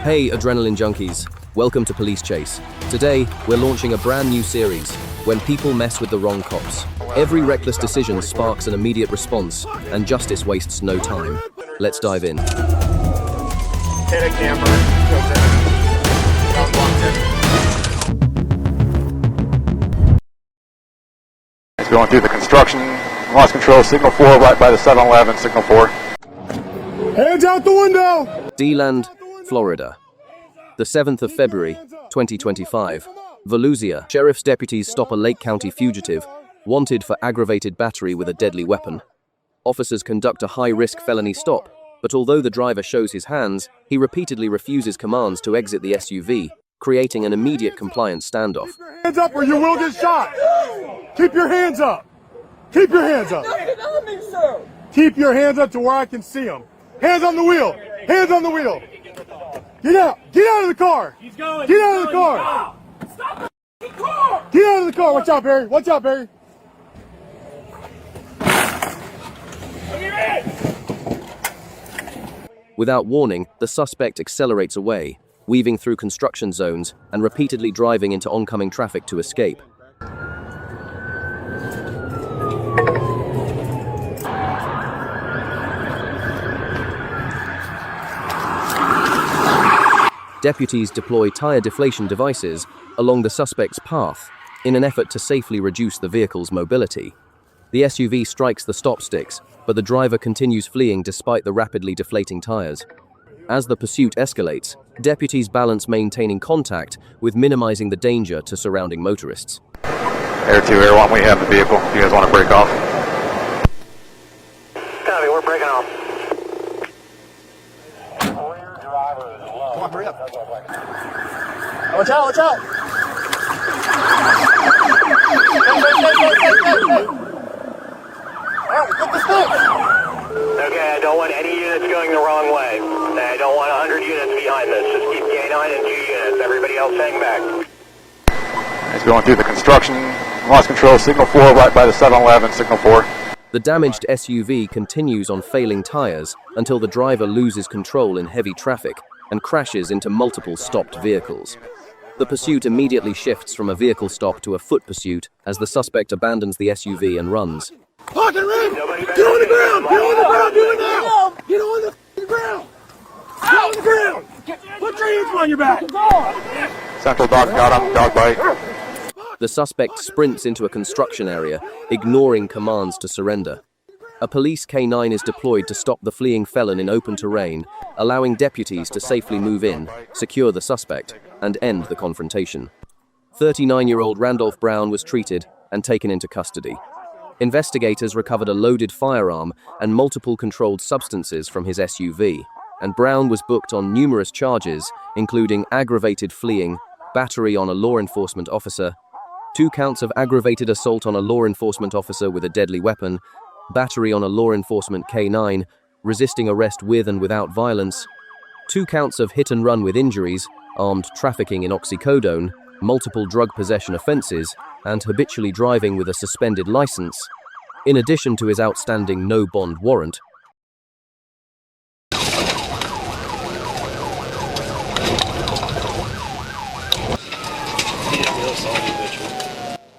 Hey, adrenaline junkies. Welcome to Police Chase. Today, we're launching a brand new series, When People Mess with the Wrong Cops. Every reckless decision sparks an immediate response, and justice wastes no time. Let's dive in. Hit a camera. It's going through the construction, lost control, signal 4 right by the 7-Eleven, signal 4. Hands out the window! D-Land, Florida. The 7th of February, 2025. Volusia. Sheriff's deputies stop a Lake County fugitive, wanted for aggravated battery with a deadly weapon. Officers conduct a high-risk felony stop, but although the driver shows his hands, he repeatedly refuses commands to exit the SUV, creating an immediate compliance standoff. Keep your hands up or you will get shot! Keep your hands up! Keep your hands up! Keep your hands up to where I can see them. Hands on the wheel! Hands on the wheel! Get out! Get out of the car! Get out of the car! Stop the car! Get out of the car! Watch out, Barry! Watch out, Barry! Without warning, the suspect accelerates away, weaving through construction zones and repeatedly driving into oncoming traffic to escape. Deputies deploy tire deflation devices along the suspect's path in an effort to safely reduce the vehicle's mobility. The SUV strikes the stop sticks, but the driver continues fleeing despite the rapidly deflating tires. As the pursuit escalates, deputies balance maintaining contact with minimizing the danger to surrounding motorists. Air 2, Air 1, we have the vehicle. You guys want to break off? Copy, we're breaking off. Come on, hurry up. Watch out, watch out! Alright, get the stick! Okay, I don't want any units going the wrong way. I don't want 100 units behind this. Just keep K9 and 2 units. Everybody else hang back. It's going through the construction, lost control, signal 4 right by the 7-Eleven, signal 4. The damaged SUV continues on failing tires until the driver loses control in heavy traffic and crashes into multiple stopped vehicles. The pursuit immediately shifts from a vehicle stop to a foot pursuit as the suspect abandons the SUV and runs. Pocket rim! Get on the ground! Get on the ground! Do it now! Get on the ground! Get on the ground! Put your hands on your back! Central dog got him, dog bite. The suspect sprints into a construction area, ignoring commands to surrender. A police K9 is deployed to stop the fleeing felon in open terrain, allowing deputies to safely move in, secure the suspect, and end the confrontation. 39-year-old Randolph Brown was treated and taken into custody. Investigators recovered a loaded firearm and multiple controlled substances from his SUV, and Brown was booked on numerous charges, including aggravated fleeing, battery on a law enforcement officer, 2 counts of aggravated assault on a law enforcement officer with a deadly weapon, battery on a law enforcement K9, resisting arrest with and without violence, 2 counts of hit and run with injuries, armed trafficking in oxycodone, multiple drug possession offenses, and habitually driving with a suspended license, in addition to his outstanding no bond warrant.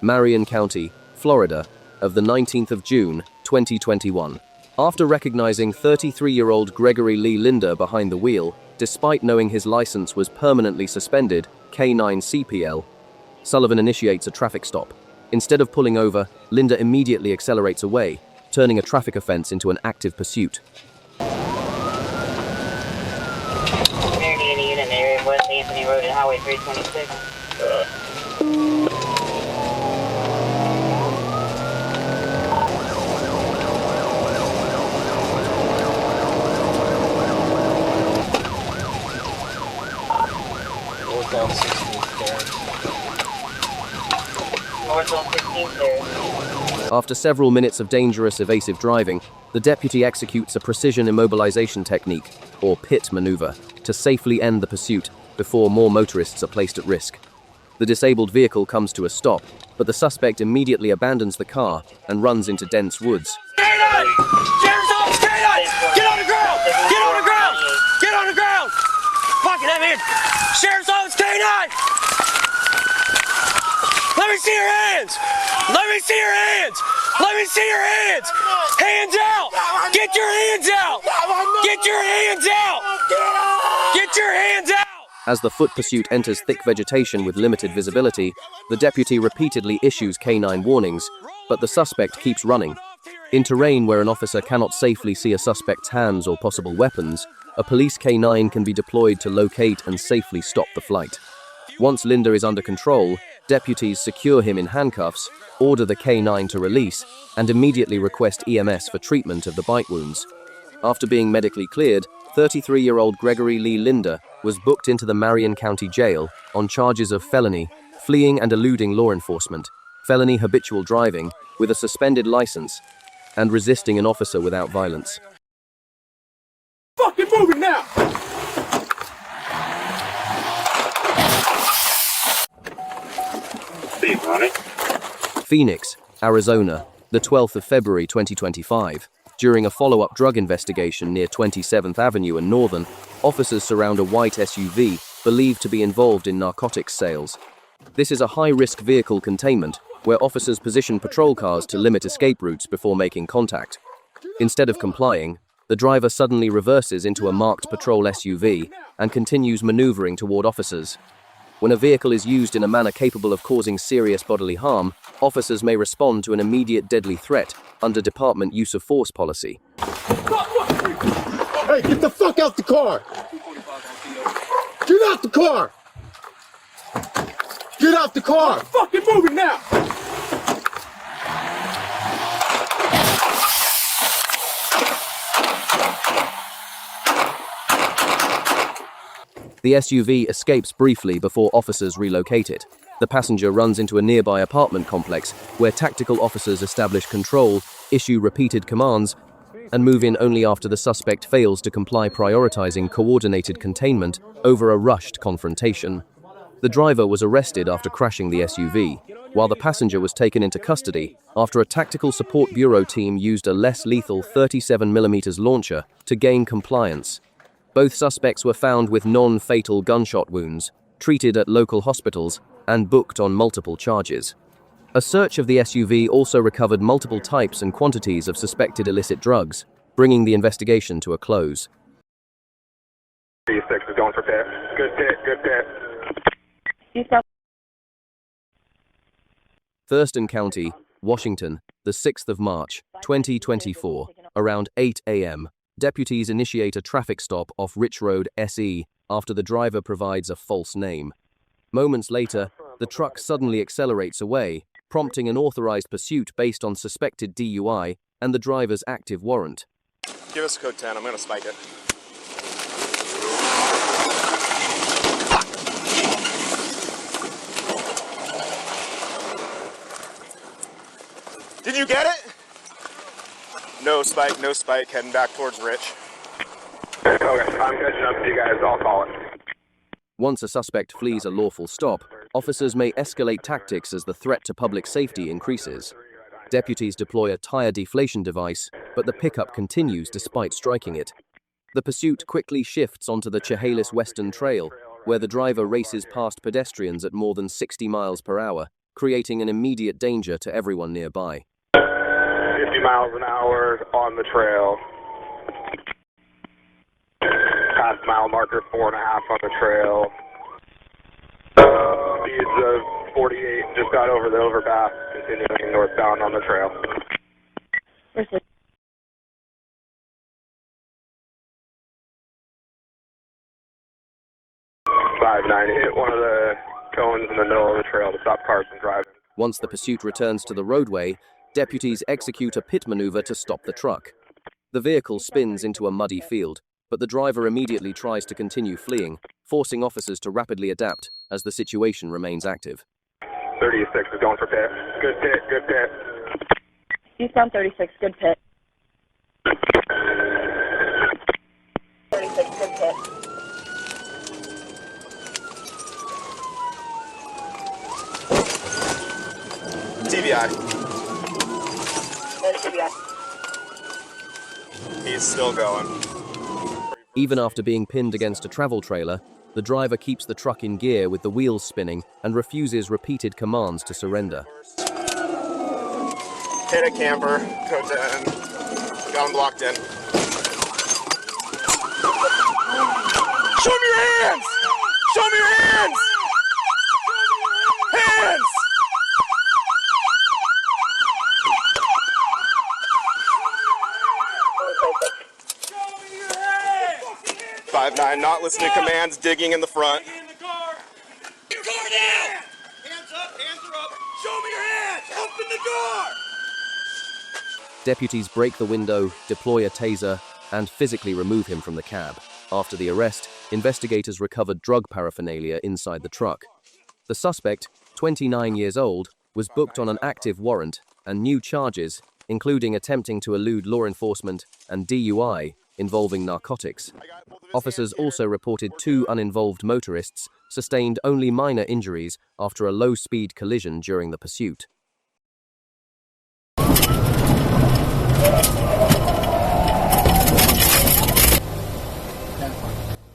Marion County, Florida, of the 19th of June, 2021. After recognizing 33-year-old Gregory Lee Linder behind the wheel, despite knowing his license was permanently suspended, K9 CPL, Sullivan initiates a traffic stop. Instead of pulling over, Linder immediately accelerates away, turning a traffic offense into an active pursuit. Community in a unit in the area of West Anthony Road and Highway 326. North on 16th there. After several minutes of dangerous evasive driving, the deputy executes a precision immobilization technique, or PIT maneuver, to safely end the pursuit before more motorists are placed at risk. The disabled vehicle comes to a stop, but the suspect immediately abandons the car and runs into dense woods. K9! Sheriff's office, K9! Get on the ground! Get on the ground! Get on the ground! Pocket, I'm here! hands! Sheriff's Office K9! Let me see your hands! Let me see your hands! Let me see your hands! Hands out! Get your hands out! Get your hands out! Get your hands out! As the foot pursuit enters thick vegetation with limited visibility, the deputy repeatedly issues canine warnings, but the suspect keeps running. In terrain where an officer cannot safely see a suspect's hands or possible weapons, a police canine can be deployed to locate and safely stop the flight. Once Linda is under control, deputies secure him in handcuffs, order the canine to release, and immediately request EMS for treatment of the bite wounds. After being medically cleared, 33-year-old Gregory Lee Linda was booked into the Marion County Jail on charges of felony, fleeing and eluding law enforcement, felony habitual driving with a suspended license, and resisting an officer without violence. Fucking moving now! Phoenix, Arizona, the 12th of February 2025. During a follow-up drug investigation near 27th Avenue and Northern, officers surround a white SUV believed to be involved in narcotics sales. This is a high-risk vehicle containment where officers position patrol cars to limit escape routes before making contact. Instead of complying, the driver suddenly reverses into a marked patrol SUV and continues maneuvering toward officers. When a vehicle is used in a manner capable of causing serious bodily harm, officers may respond to an immediate deadly threat under department use of force policy. Hey, get the fuck out the car! Get out the car! Get out the car! Fucking moving now! The SUV escapes briefly before officers relocate it. The passenger runs into a nearby apartment complex where tactical officers establish control, issue repeated commands, and move in only after the suspect fails to comply, prioritizing coordinated containment over a rushed confrontation. The driver was arrested after crashing the SUV, while the passenger was taken into custody after a tactical support bureau team used a less lethal 37mm launcher to gain compliance. Both suspects were found with non-fatal gunshot wounds, treated at local hospitals, and booked on multiple charges. A search of the SUV also recovered multiple types and quantities of suspected illicit drugs, bringing the investigation to a close. 36 is going for pit. Good pit, good pit. Thurston County, Washington, the 6th of March, 2024, around 8 a.m. Deputies initiate a traffic stop off Rich Road SE after the driver provides a false name. Moments later, the truck suddenly accelerates away, prompting an authorized pursuit based on suspected DUI and the driver's active warrant. Give us code 10, I'm going to spike it. Did you get it? No spike, heading back towards Rich. Okay, I'm catching up to you guys, I'll call it. Once a suspect flees a lawful stop, officers may escalate tactics as the threat to public safety increases. Deputies deploy a tire deflation device, but the pickup continues despite striking it. The pursuit quickly shifts onto the Chehalis Western Trail, where the driver races past pedestrians at more than 60 miles per hour, creating an immediate danger to everyone nearby. 50 miles an hour on the trail. Past mile marker 4.5 on the trail. Speeds of 48, just got over the overpass, continuing northbound on the trail. 5-9, hit one of the cones in the middle of the trail to stop cars from driving. Once the pursuit returns to the roadway, deputies execute a pit maneuver to stop the truck. The vehicle spins into a muddy field, but the driver immediately tries to continue fleeing, forcing officers to rapidly adapt as the situation remains active. 36 is going for pit. Good pit, good pit. Eastbound 36, good pit. 36, good pit. TBI. TBI. He's still going. Even after being pinned against a travel trailer, The driver keeps the truck in gear with the wheels spinning and refuses repeated commands to surrender. Hit a camper, code 10. Got him blocked in. Show me your hands! Show me your hands! Hands! 5-9, not listening to commands, digging in the front. Your car now! Hands are up. Show me your hands! Open the door! Deputies break the window, deploy a taser, and physically remove him from the cab. After the arrest, investigators recovered drug paraphernalia inside the truck. The suspect, 29 years old, was booked on an active warrant and new charges, including attempting to elude law enforcement and DUI involving narcotics. Officers also reported 2 uninvolved motorists sustained only minor injuries after a low-speed collision during the pursuit.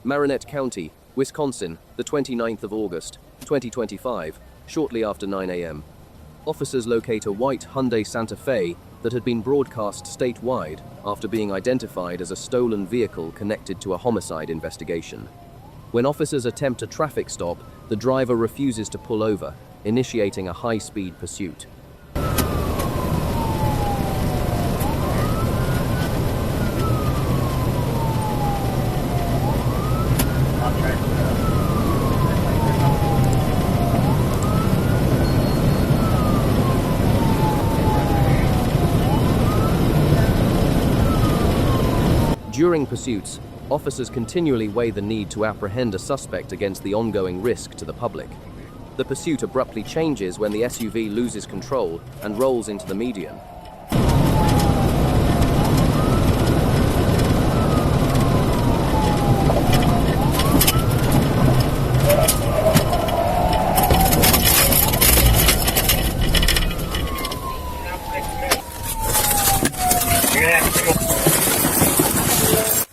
Marinette County, Wisconsin, the 29th of August, 2025, shortly after 9 a.m. Officers locate a white Hyundai Santa Fe that had been broadcast statewide after being identified as a stolen vehicle connected to a homicide investigation. When officers attempt a traffic stop, the driver refuses to pull over, initiating a high-speed pursuit. During pursuits, officers continually weigh the need to apprehend a suspect against the ongoing risk to the public. The pursuit abruptly changes when the SUV loses control and rolls into the median.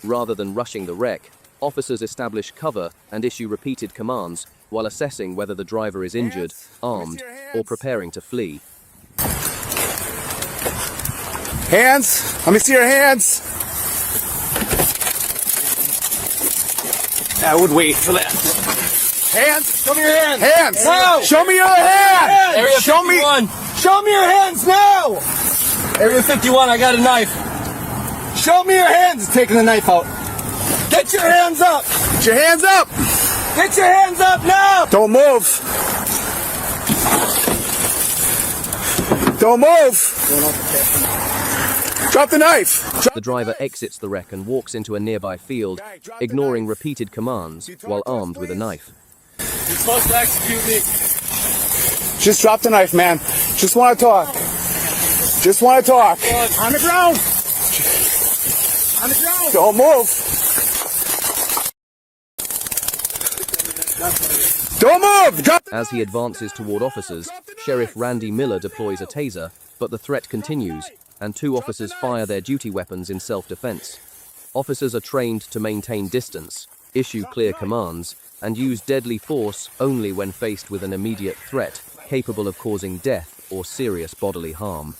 Rather than rushing the wreck, officers establish cover and issue repeated commands while assessing whether the driver is injured, armed, or preparing to flee. Hands! Let me see your hands! I would wait for that. Hands! Show me your hands! Hands! No! Show me your hands! Area 51! Show me your hands now! Area 51, I got a knife. Show me your hands! Taking the knife out. Get your hands up! Get your hands up! Get your hands up now! Don't move! Don't move! Drop the knife! The driver exits the wreck and walks into a nearby field, ignoring repeated commands while armed with a knife. You're supposed to execute me. Just drop the knife, man. Just want to talk. Just want to talk. On the ground! On the ground! Don't move! Don't move! Drop the As he advances toward officers, Sheriff Randy Miller deploys a taser, but the threat continues, and 2 officers fire their duty weapons in self-defense. Officers are trained to maintain distance, issue clear commands, and use deadly force only when faced with an immediate threat capable of causing death or serious bodily harm.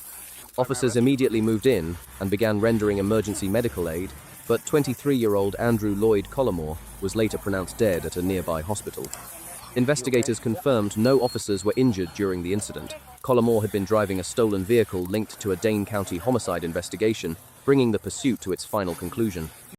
Officers immediately moved in and began rendering emergency medical aid, but 23-year-old Andrew Lloyd Collimore was later pronounced dead at a nearby hospital. Investigators confirmed no officers were injured during the incident. Collimore had been driving a stolen vehicle linked to a Dane County homicide investigation, bringing the pursuit to its final conclusion.